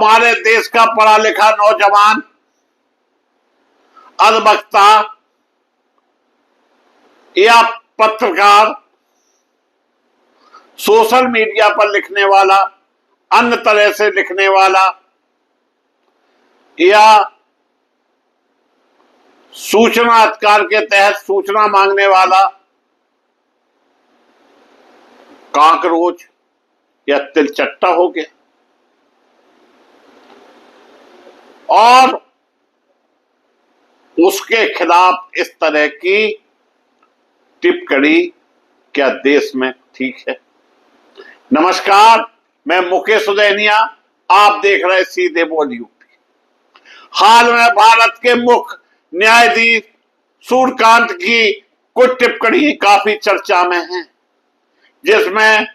हमारे देश का पढ़ा लिखा नौजवान अधिवक्ता या पत्रकार, सोशल मीडिया पर लिखने वाला, अन्य तरह से लिखने वाला या सूचना अधिकार के तहत सूचना मांगने वाला कांकरोच या तिलचट्टा हो गया और उसके खिलाफ इस तरह की टिप्पणी क्या देश में ठीक है? नमस्कार, मैं मुकेश उदैनिया, आप देख रहे सीधे बोल यूपी। हाल में भारत के मुख्य न्यायाधीश सूर्यकांत की कुछ टिप्पणी काफी चर्चा में है, जिसमें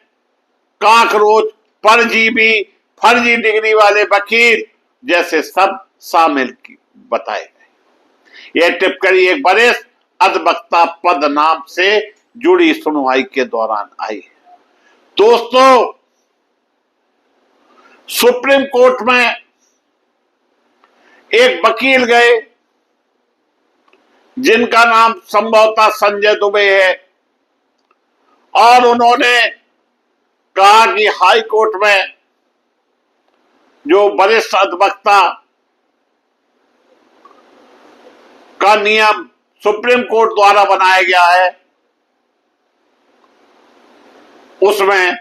कांकरोच, परजीवी, फर्जी डिग्री वाले वकील जैसे सब शामिल बताए गए। यह टिप्पणी एक वरिष्ठ अधिवक्ता पद नाम से जुड़ी सुनवाई के दौरान आई है। दोस्तों, सुप्रीम कोर्ट में एक वकील गए जिनका नाम संभवतः संजय दुबे है और उन्होंने कहा कि हाई कोर्ट में जो वरिष्ठ अधिवक्ता का नियम सुप्रीम कोर्ट द्वारा बनाया गया है उसमें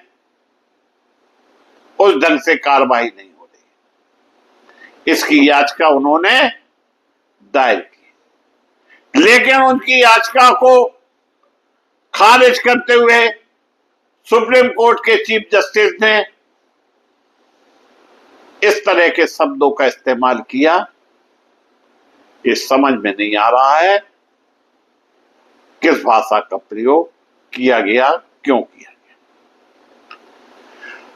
उस ढंग से कार्रवाई नहीं हो रही। इसकी याचिका उन्होंने दायर की, लेकिन उनकी याचिका को खारिज करते हुए सुप्रीम कोर्ट के चीफ जस्टिस ने इस तरह के शब्दों का इस्तेमाल किया। ये समझ में नहीं आ रहा है किस भाषा का प्रयोग किया गया, क्यों किया गया।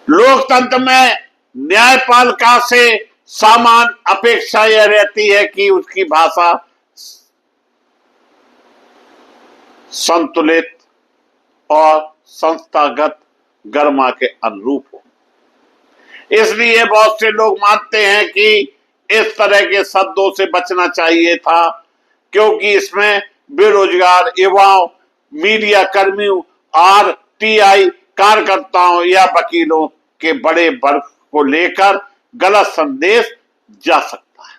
लोकतंत्र में न्यायपालिका से सामान्य अपेक्षा यह रहती है कि उसकी भाषा संतुलित और संस्थागत गरिमा के अनुरूप हो। इसलिए बहुत से लोग मानते हैं कि इस तरह के शब्दों से बचना चाहिए था, क्योंकि इसमें बेरोजगार युवाओं, मीडिया कर्मियों, आरटीआई कार्यकर्ताओं या वकीलों के बड़े वर्ग को लेकर गलत संदेश जा सकता है।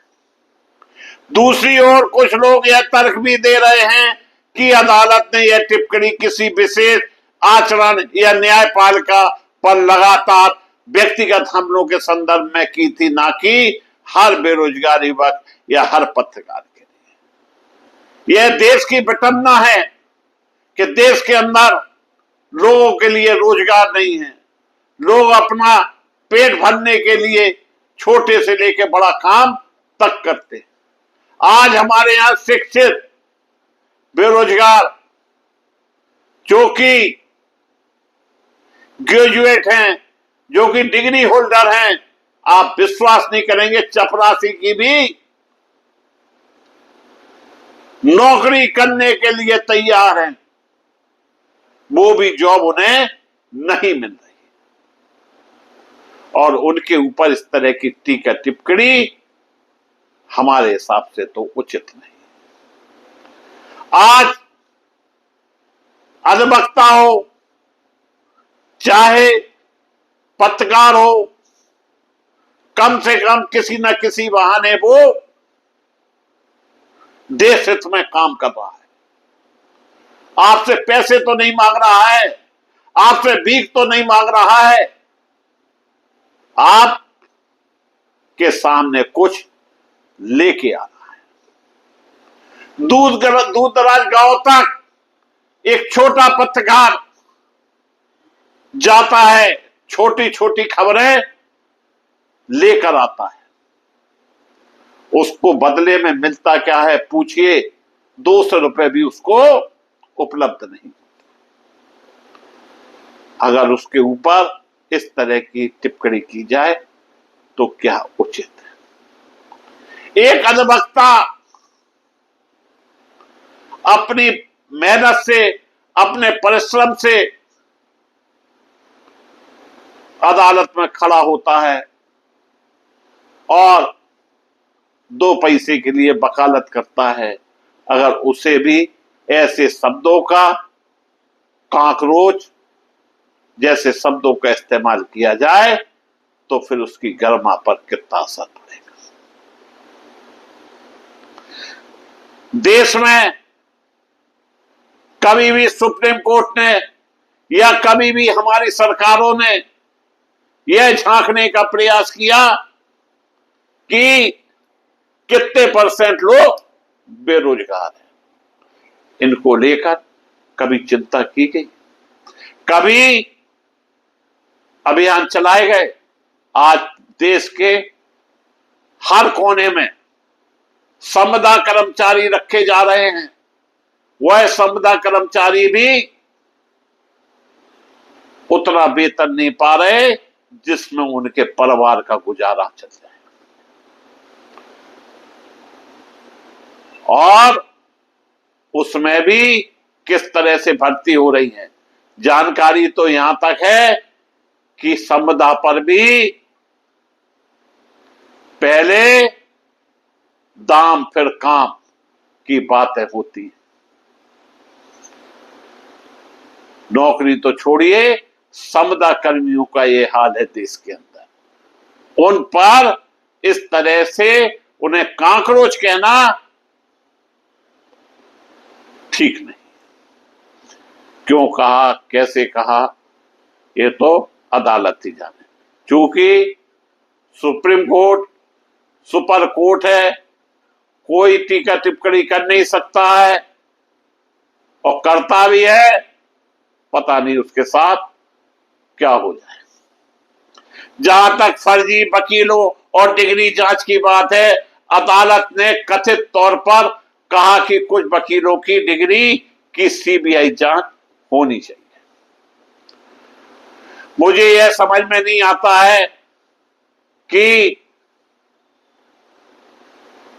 दूसरी ओर कुछ लोग यह तर्क भी दे रहे हैं कि अदालत ने यह टिप्पणी किसी विशेष आचरण या न्यायपालिका पर लगातार व्यक्तिगत हमलों के संदर्भ में की थी, ना कि हर बेरोजगार युवक या हर पत्रकार के लिए। यह देश की विडंबना है कि देश के अंदर लोगों के लिए रोजगार नहीं है। लोग अपना पेट भरने के लिए छोटे से लेकर बड़ा काम तक करते हैं। आज हमारे यहां शिक्षित बेरोजगार जो कि ग्रेजुएट हैं, जो कि डिग्री होल्डर हैं, आप विश्वास नहीं करेंगे, चपरासी की भी नौकरी करने के लिए तैयार हैं, वो भी जॉब उन्हें नहीं मिल रही और उनके ऊपर इस तरह की टीका टिप्पणी हमारे हिसाब से तो उचित नहीं। आज अधिवक्ता हो चाहे पत्रकार हो, कम से कम किसी न किसी बहाने वो देश हित में काम कर रहा है। आपसे पैसे तो नहीं मांग रहा है, आपसे भीख तो नहीं मांग रहा है, आप के सामने कुछ लेके आ रहा है। दूर दराज गांव तक एक छोटा पत्रकार जाता है, छोटी छोटी खबरें लेकर आता है, उसको बदले में मिलता क्या है पूछिए, 200 रुपए भी उसको उपलब्ध नहीं। अगर उसके ऊपर इस तरह की टिप्पणी की जाए तो क्या उचित है? एक अधिवक्ता अपनी मेहनत से, अपने परिश्रम से अदालत में खड़ा होता है और 2 पैसे के लिए वकालत करता है, अगर उसे भी ऐसे शब्दों का, काकरोच जैसे शब्दों का इस्तेमाल किया जाए तो फिर उसकी गरिमा पर कितना असर पड़ेगा। देश में कभी भी सुप्रीम कोर्ट ने या कभी भी हमारी सरकारों ने यह झांकने का प्रयास किया कि कितने % लोग बेरोजगार हैं, इनको लेकर कभी चिंता की गई, कभी अभियान चलाए गए। आज देश के हर कोने में संविदा कर्मचारी रखे जा रहे हैं, वह संविदा कर्मचारी भी उतना वेतन नहीं पा रहे जिसमें उनके परिवार का गुजारा चल जाए। और उसमें भी किस तरह से भर्ती हो रही है, जानकारी तो यहां तक है कि संविदा पर भी पहले दाम फिर काम की बातें होती है। नौकरी तो छोड़िए, संविदा कर्मियों का ये हाल है देश के अंदर। उन पर इस तरह से उन्हें काकरोच कहना ठीक नहीं। क्यों कहा, कैसे कहा, ये तो अदालत ही जाने। क्योंकि सुप्रीम कोर्ट सुपर कोर्ट है, कोई टीका टिप्पणी कर नहीं सकता है, और करता भी है, पता नहीं उसके साथ क्या हो जाए। जहां तक फर्जी वकीलों और डिग्री जांच की बात है, अदालत ने कथित तौर पर कहा कि कुछ वकीलों की डिग्री की सीबीआई जांच होनी चाहिए। मुझे यह समझ में नहीं आता है कि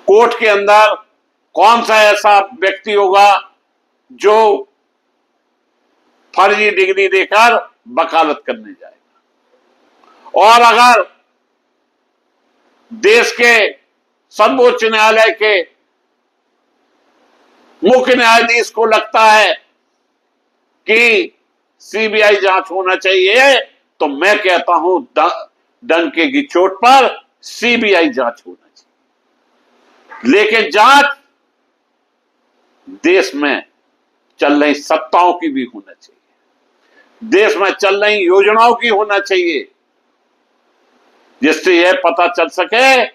कोर्ट के अंदर कौन सा ऐसा व्यक्ति होगा जो फर्जी डिग्री देकर वकालत करने जाएगा। और अगर देश के सर्वोच्च न्यायालय के मुख्य न्यायाधीश को लगता है कि सीबीआई जांच होना चाहिए, तो मैं कहता हूं डंके की चोट पर सीबीआई जांच होना चाहिए। लेकिन जांच देश में चल रही सत्ताओं की भी होना चाहिए, देश में चल रही योजनाओं की होना चाहिए, जिससे यह पता चल सके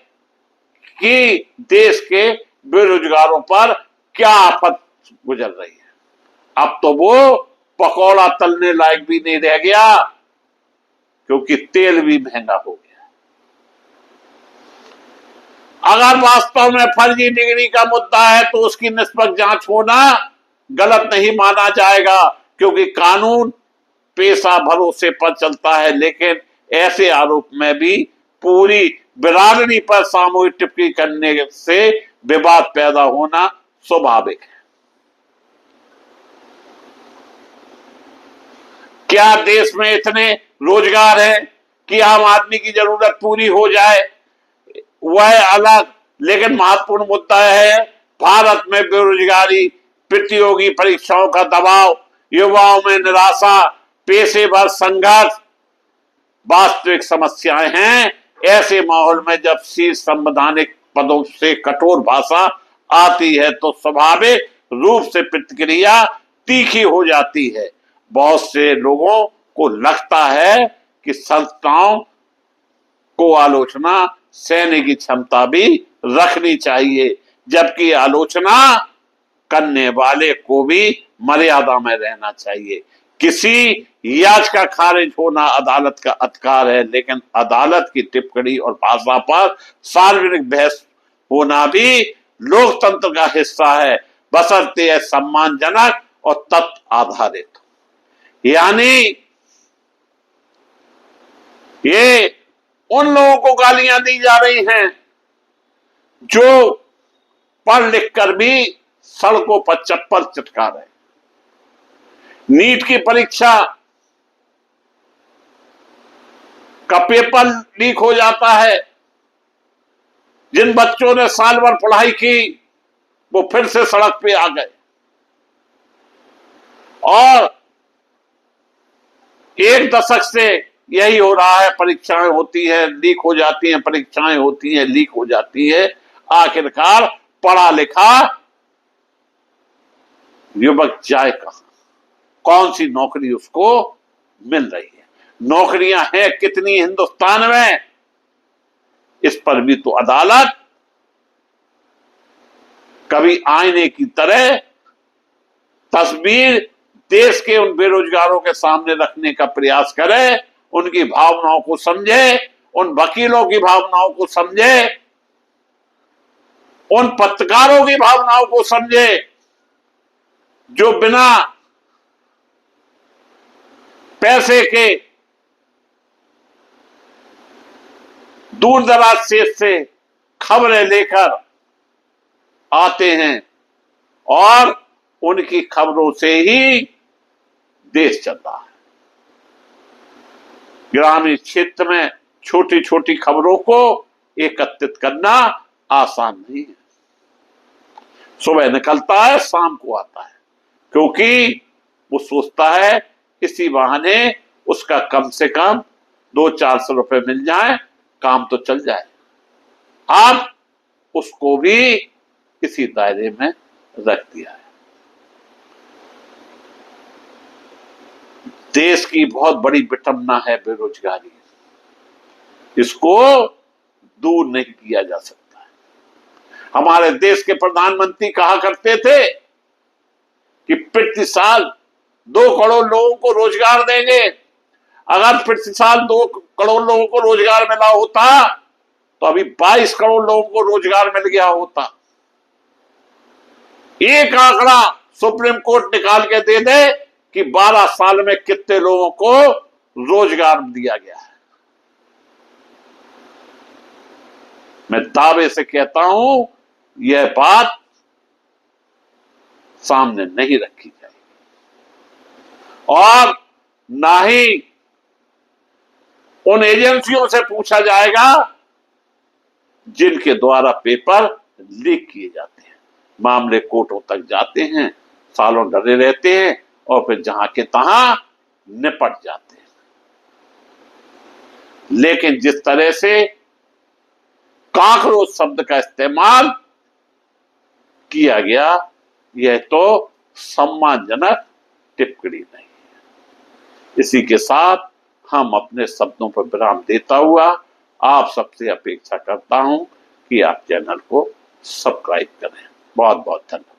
कि देश के बेरोजगारों पर क्या आफत गुजर रही है। अब तो वो पकौड़ा तलने लायक भी नहीं रह गया, क्योंकि तेल भी महंगा हो गया। अगर वास्तव में फर्जी डिग्री का मुद्दा है तो उसकी निष्पक्ष जांच होना गलत नहीं माना जाएगा, क्योंकि कानून पेशा भरोसे पर चलता है। लेकिन ऐसे आरोप में भी पूरी बिरादरी पर सामूहिक टिप्पणी करने से विवाद पैदा होना स्वाभाविक है। क्या देश में इतने रोजगार हैं कि आम आदमी की जरूरत पूरी हो जाए, वह अलग, लेकिन महत्वपूर्ण मुद्दा है भारत में बेरोजगारी, प्रतियोगी परीक्षाओं का दबाव, युवाओं में निराशा, पेशेवर संघर्ष वास्तविक समस्याएं हैं। ऐसे माहौल में जब शीर्ष संवैधानिक पदों से कठोर भाषा आती है तो स्वाभाविक रूप से प्रतिक्रिया तीखी हो जाती है। बहुत से लोगों को लगता है कि संस्थाओं को आलोचना सहने की क्षमता भी रखनी चाहिए, जबकि आलोचना करने वाले को भी मर्यादा में रहना चाहिए। किसी याचिका खारिज होना अदालत का अधिकार है, लेकिन अदालत की टिप्पणी और भाषा पर सार्वजनिक बहस होना भी लोकतंत्र का हिस्सा है, बशर्ते यह सम्मानजनक और तथ्य आधारित। यानी ये उन लोगों को गालियां दी जा रही हैं जो पढ़ लिख कर भी सड़कों पर चप्पल चटका रहे। नीट की परीक्षा का पेपर लीक हो जाता है, जिन बच्चों ने साल भर पढ़ाई की वो फिर से सड़क पे आ गए और एक दशक से यही हो रहा है। परीक्षाएं होती हैं, लीक हो जाती हैं, परीक्षाएं होती हैं, लीक हो जाती है। आखिरकार पढ़ा लिखा युवक जाए कहां? कौन सी नौकरी उसको मिल रही है? नौकरियां हैं कितनी हिंदुस्तान में, इस पर भी तो अदालत कभी आईने की तरह तस्वीर देश के उन बेरोजगारों के सामने रखने का प्रयास करे, उनकी भावनाओं को समझे, उन वकीलों की भावनाओं को समझे, उन पत्रकारों की भावनाओं को समझे जो बिना पैसे के दूर दराज से खबरें लेकर आते हैं और उनकी खबरों से ही देश चल रहा है। ग्रामीण क्षेत्र में छोटी छोटी खबरों को एकत्रित करना आसान नहीं है। सुबह निकलता है, शाम को आता है, क्योंकि वो सोचता है इसी बहाने उसका कम से कम 200-400 रुपए मिल जाए, काम तो चल जाए। अब उसको भी इसी दायरे में रख दिया है। देश की बहुत बड़ी विटंबना है बेरोजगारी, इसको दूर नहीं किया जा सकता है। हमारे देश के प्रधानमंत्री कहा करते थे कि प्रति साल 2 करोड़ लोगों को रोजगार देंगे। अगर प्रति साल 2 करोड़ लोगों को रोजगार मिला होता तो अभी 22 करोड़ लोगों को रोजगार मिल गया होता। एक आंकड़ा सुप्रीम कोर्ट निकाल के दे दे कि 12 साल में कितने लोगों को रोजगार दिया गया है। मैं दावे से कहता हूं यह बात सामने नहीं रखी जाएगी और ना ही उन एजेंसियों से पूछा जाएगा जिनके द्वारा पेपर लीक किए जाते हैं। मामले कोर्टों तक जाते हैं, सालों डरे रहते हैं और फिर जहां के तहां निपट जाते हैं। लेकिन जिस तरह से काकरोच शब्द का इस्तेमाल किया गया, यह तो सम्मानजनक टिप्पणी नहीं है। इसी के साथ हम अपने शब्दों पर विराम देता हुआ आप सबसे अपेक्षा करता हूं कि आप चैनल को सब्सक्राइब करें। बहुत बहुत धन्यवाद।